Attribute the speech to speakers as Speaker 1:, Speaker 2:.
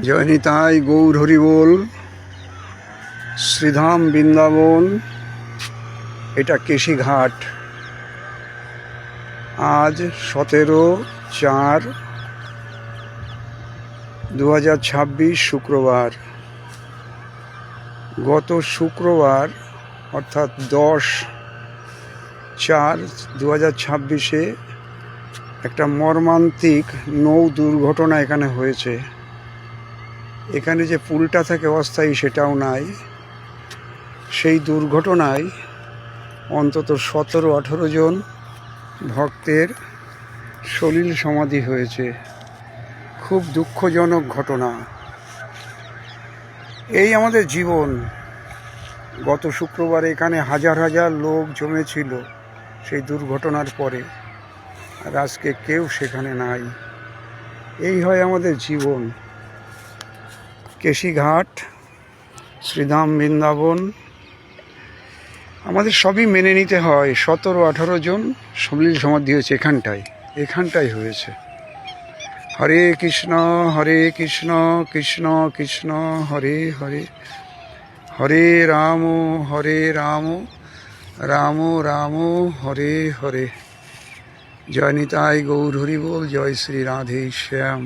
Speaker 1: জয় নিতাই গৌর হরি বল। শ্রীধাম বৃন্দাবন, এটা কেশিঘাট। আজ 17/4/2026 শুক্রবার। গত শুক্রবার অর্থাৎ 10/4/2026 একটা মর্মান্তিক নৌ দুর্ঘটনা এখানে হয়েছে। এখানে যে পুলটা থাকে অস্থায়ী সেটাও নাই। সেই দুর্ঘটনায় অন্তত 17-18 জন ভক্তের সলিল সমাধি হয়েছে। খুব দুঃখজনক ঘটনা। এই আমাদের জীবন। গত শুক্রবার এখানে হাজার হাজার লোক জমেছিল সেই দুর্ঘটনার পরে, আর আজকে কেউ সেখানে নাই। এই হয় আমাদের জীবন। কেশিঘাট, শ্রীধাম বৃন্দাবন, আমাদের সবই মেনে নিতে হয়। 17-18 জন সলিল সমাধি হয়েছে এখানটাই হয়েছে। হরে কৃষ্ণ কৃষ্ণ কৃষ্ণ হরে হরে, হরে রাম রাম রাম হরে হরে। জয় নিতাই গৌর হরি বল। জয় শ্রী রাধে শ্যাম।